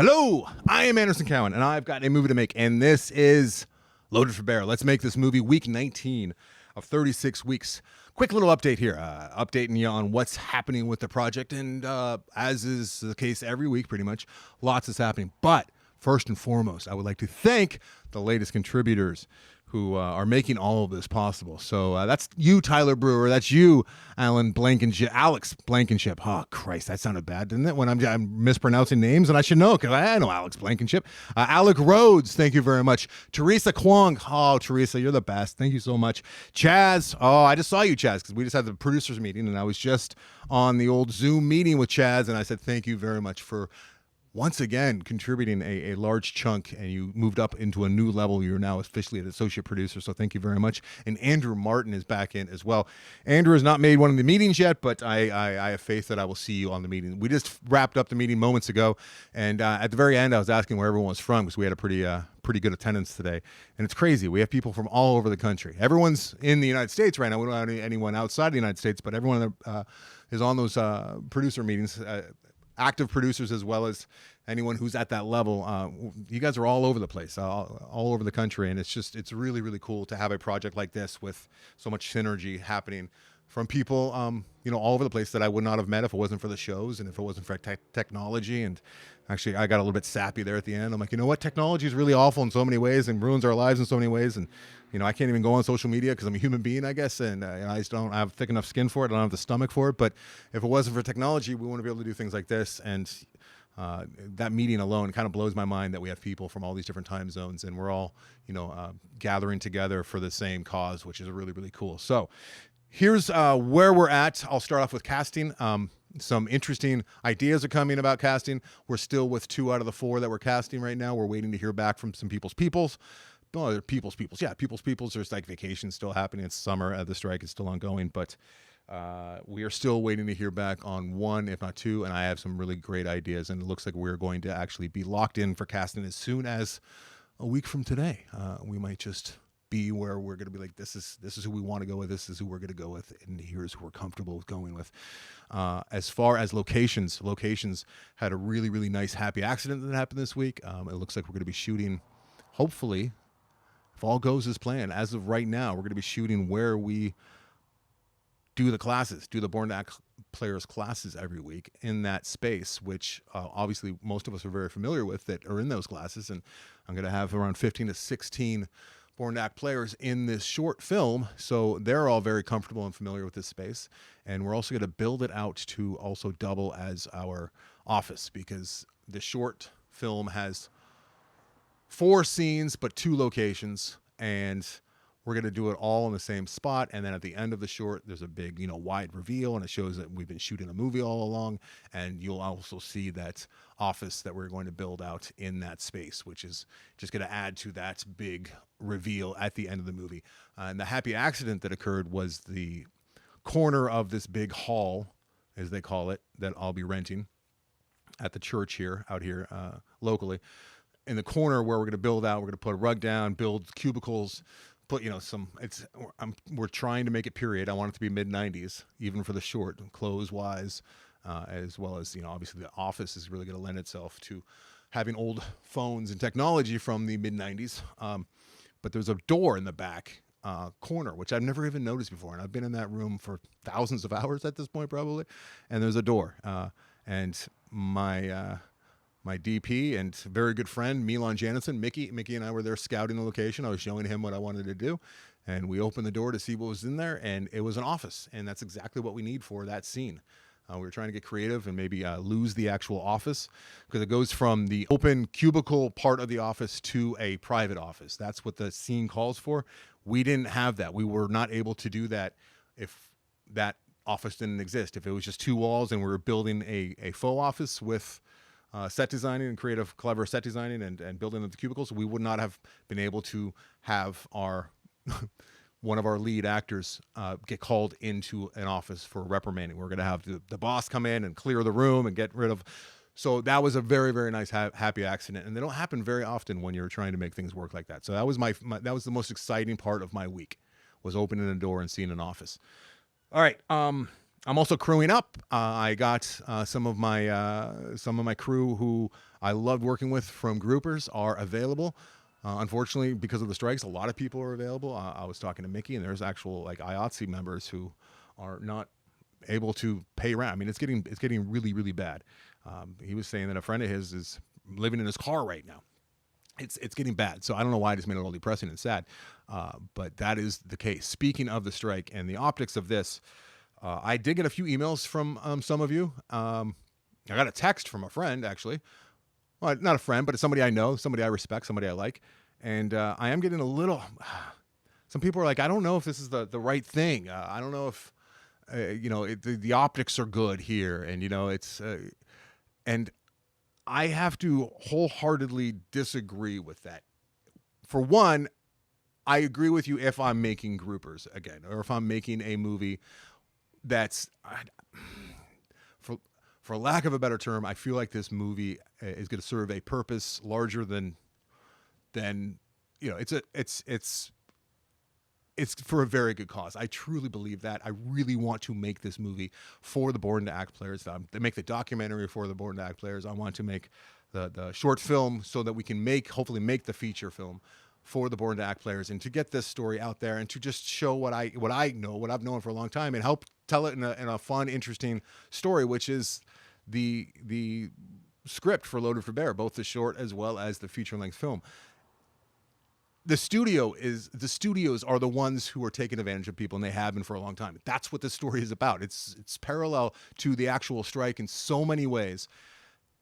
Hello, I am Anderson Cowan, and I've got a movie to make, and this is Loaded for Bear. Let's make this movie week 19 of 36 weeks. Quick little update here, updating you on what's happening with the project, and as is the case every week, pretty much, lots is happening. But first and foremost, I would like to thank the latest contributors who are making all of this possible. So that's you, Tyler Brewer. That's you, Alex Blankenship. Oh, Christ, that sounded bad, didn't it? When I'm mispronouncing names, and I should know because I know Alex Blankenship. Alec Rhodes, thank you very much. Teresa Kwong. Oh, Teresa, you're the best. Thank you so much. Chaz. Oh, I just saw you, Chaz, because we just had the producers meeting, and I was just on the old Zoom meeting with Chaz, and I said thank you very much for once again contributing a large chunk, and you moved up into a new level. You're now officially an associate producer, so thank you very much. And Andrew Martin is back in as well. Andrew has not made one of the meetings yet, but I have faith that I will see you on the meeting. We just wrapped up the meeting moments ago, and at the very end I was asking where everyone was from, because we had a pretty good attendance today. And it's crazy. We have people from all over the country. Everyone's in the United States right now. We don't have anyone outside the United States, but everyone is on those producer meetings, active producers as well as anyone who's at that level. You guys are all over the place, all over the country, and it's really, really cool to have a project like this with so much synergy happening from people all over the place that I would not have met if it wasn't for the shows and if it wasn't for technology. And actually, I got a little bit sappy there at the end. I'm like, you know what? Technology is really awful in so many ways and ruins our lives in so many ways. And I can't even go on social media because I'm a human being, I guess, and I just don't have thick enough skin for it. I don't have the stomach for it. But if it wasn't for technology, we wouldn't be able to do things like this. And that meeting alone kind of blows my mind that we have people from all these different time zones, and we're all, gathering together for the same cause, which is really, really cool. So here's where we're at. I'll start off with casting. Some interesting ideas are coming about casting. We're still with 2 out of the 4 that we're casting right now. We're waiting to hear back from some peoples. Oh, peoples. Yeah, peoples. There's like vacation still happening. It's summer. The strike is still ongoing, but we are still waiting to hear back on 1, if not 2, and I have some really great ideas, and it looks like we're going to actually be locked in for casting as soon as a week from today. We might just be where we're going to be like, this is who we want to go with, this is who we're going to go with, and here's who we're comfortable with going with. As far as locations had a really, really nice happy accident that happened this week. It looks like we're going to be shooting, hopefully, if all goes as planned, as of right now, we're going to be shooting where we do the Born to Act players classes every week in that space, which obviously most of us are very familiar with that are in those classes. And I'm going to have around 15 to 16 Born to Act players in this short film, so they're all very comfortable and familiar with this space. And we're also going to build it out to also double as our office, because the short film has 4 scenes but 2 locations, and we're going to do it all in the same spot. And then at the end of the short, there's a big, wide reveal, and it shows that we've been shooting a movie all along. And you'll also see that office that we're going to build out in that space, which is just going to add to that big reveal at the end of the movie. And the happy accident that occurred was the corner of this big hall, as they call it, that I'll be renting at the church out here locally. In the corner where we're going to build out, we're going to put a rug down, build cubicles, put we're trying to make it period. I want it to be mid-90s, even for the short, clothes wise, as well as obviously the office is really going to lend itself to having old phones and technology from the mid-90s. But there's a door in the back corner, which I've never even noticed before, and I've been in that room for thousands of hours at this point probably. And there's a door, and my DP and very good friend, Milan Janison, Mickey and I were there scouting the location. I was showing him what I wanted to do, and we opened the door to see what was in there, and it was an office, and that's exactly what we need for that scene. We were trying to get creative and maybe lose the actual office, because it goes from the open cubicle part of the office to a private office. That's what the scene calls for. We didn't have that. We were not able to do that if that office didn't exist. If it was just 2 walls and we were building a faux office with set designing and clever set designing and building of the cubicles, we would not have been able to have our one of our lead actors get called into an office for reprimanding. We're going to have the boss come in and clear the room and get rid of. So that was a very, very nice happy accident, and they don't happen very often when you're trying to make things work like that. So that was that was the most exciting part of my week, was opening a door and seeing an office. All right. I'm also crewing up. I got some of my crew who I loved working with from Groupers are available. Unfortunately, because of the strikes, a lot of people are available. I was talking to Mickey, and there's actual like IATSE members who are not able to pay rent. I mean, it's getting really really bad. He was saying that a friend of his is living in his car right now. It's getting bad. So I don't know why I just made it all depressing and sad, but that is the case. Speaking of the strike and the optics of this, I did get a few emails from some of you. I got a text from a friend, actually. Well, not a friend, but it's somebody I know, somebody I respect, somebody I like. And I am getting a little. Some people are like, I don't know if this is the right thing. I don't know if the optics are good here, and it's and I have to wholeheartedly disagree with that. For one, I agree with you if I'm making Groupers again, or if I'm making a movie that's, for lack of a better term, I feel like this movie is going to serve a purpose larger than it's for a very good cause. I truly believe that. I really want to make this movie for the Born to Act players. To make the documentary for the Born to Act players. I want to make the short film so that we can hopefully make the feature film for the Born to Act players, and to get this story out there and to just show what I know, what I've known for a long time, and help tell it in a fun, interesting story, which is the script for Loaded for Bear, both the short as well as the feature-length film. The studios are the ones who are taking advantage of people, and they have been for a long time. That's what this story is about. It's parallel to the actual strike in so many ways.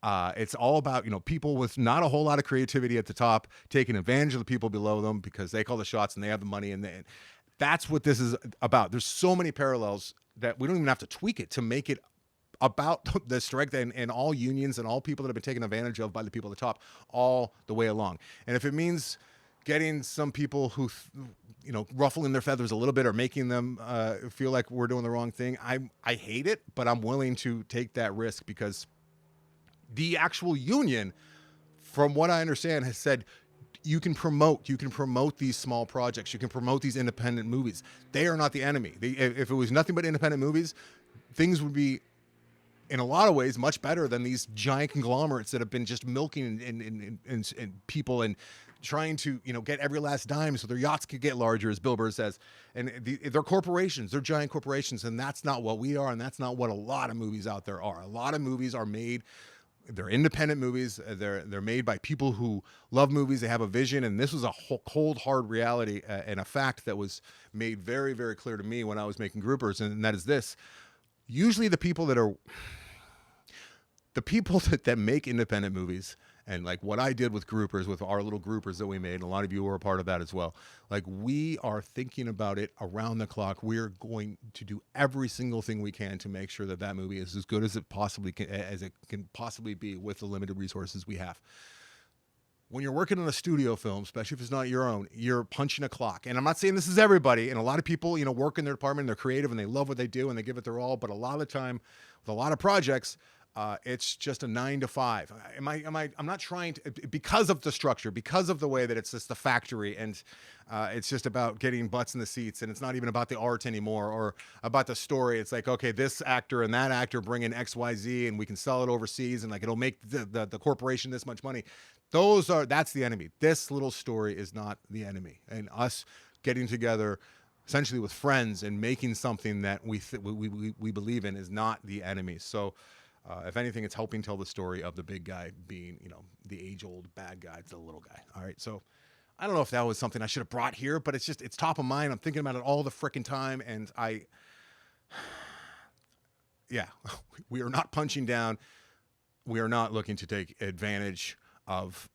It's all about people with not a whole lot of creativity at the top taking advantage of the people below them because they call the shots and they have the money, and that's what this is about. There's so many parallels that we don't even have to tweak it to make it about the strike and all unions and all people that have been taken advantage of by the people at the top all the way along. And if it means getting some people who, ruffling their feathers a little bit or making them feel like we're doing the wrong thing, I hate it, but I'm willing to take that risk because the actual union, from what I understand, has said you can promote these small projects, you can promote these independent movies. They are not the enemy. If it was nothing but independent movies, things would be, in a lot of ways, much better than these giant conglomerates that have been just milking and people and trying to get every last dime so their yachts could get larger, as Bill Burr says. And they're corporations, they're giant corporations, and that's not what we are, and that's not what a lot of movies out there are. A lot of movies are made. They're independent movies. They're made by people who love movies. They have a vision, and this was a cold, hard reality and a fact that was made very, very clear to me when I was making Groupers, and that is this. Usually the people that make independent movies, and like what I did with Groupers, with our little Groupers that we made, and a lot of you were a part of that as well. Like, we are thinking about it around the clock. We're going to do every single thing we can to make sure that that movie is as good as it can possibly be with the limited resources we have. When you're working on a studio film, especially if it's not your own, you're punching a clock. And I'm not saying this is everybody. And a lot of people, work in their department, and they're creative and they love what they do and they give it their all. But a lot of the time, with a lot of projects, it's just a 9 to 5. I'm not trying to, because of the structure, because of the way that it's just the factory, and it's just about getting butts in the seats, and it's not even about the art anymore or about the story. It's like, okay, this actor and that actor bring in XYZ and we can sell it overseas, and like it'll make the corporation this much money. That's the enemy. This little story is not the enemy. And us getting together essentially with friends and making something that we believe in is not the enemy. So if anything, it's helping tell the story of the big guy being, the age-old bad guy to the little guy. All right, so I don't know if that was something I should have brought here, but it's top of mind. I'm thinking about it all the freaking time, and we are not punching down. We are not looking to take advantage of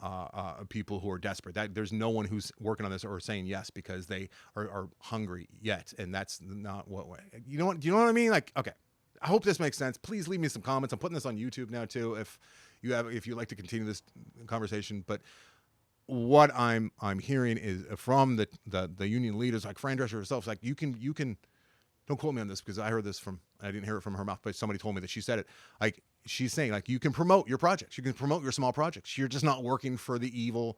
people who are desperate. There's no one who's working on this or saying yes because they are hungry yet, and that's not what way. You know what? Do you know what I mean? Like, okay. I hope this makes sense. Please leave me some comments. I'm putting this on YouTube now too, if you'd like to continue this conversation. But what I'm hearing is from the union leaders, like Fran Drescher herself, like you can don't quote me on this because I didn't hear it from her mouth, but somebody told me that she said it. Like, she's saying, like, you can promote your projects, you can promote your small projects. You're just not working for the evil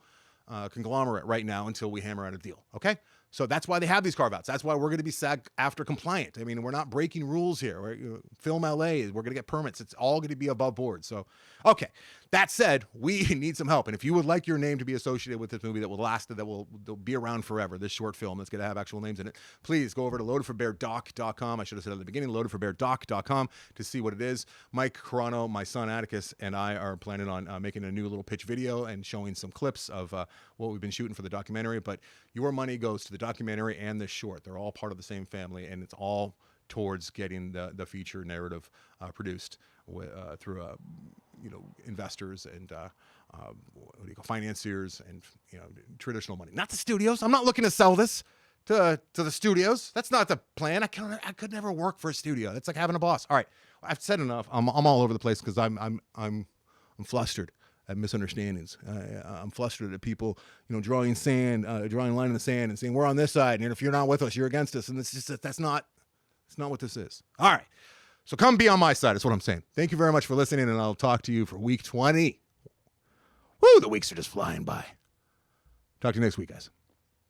conglomerate right now until we hammer out a deal. Okay, So that's why they have these carve-outs. That's why we're going to be SAG-AFTRA compliant. I mean, we're not breaking rules here. Film LA, we're going to get permits. It's all going to be above board. So, okay. That said, we need some help. And if you would like your name to be associated with this movie that will be around forever, this short film that's going to have actual names in it, please go over to loadedforbeardoc.com. I should have said at the beginning, loadedforbeardoc.com to see what it is. Mike Carano, my son Atticus, and I are planning on making a new little pitch video and showing some clips of what we've been shooting for the documentary. But your money goes to the documentary and the short. They're all part of the same family, and it's all towards getting the feature narrative produced through investors and financiers and traditional money. Not the studios. I'm not looking to sell this to the studios. That's not the plan. I could never work for a studio. That's like having a boss. All right, I've said enough. I'm all over the place because I'm flustered at misunderstandings. I'm flustered at people, drawing a line in the sand and saying we're on this side, and if you're not with us, you're against us, and that's not what this is. All right, so come be on my side. That's what I'm saying. Thank you very much for listening, and I'll talk to you for week 20. Woo, the weeks are just flying by. Talk to you next week, guys.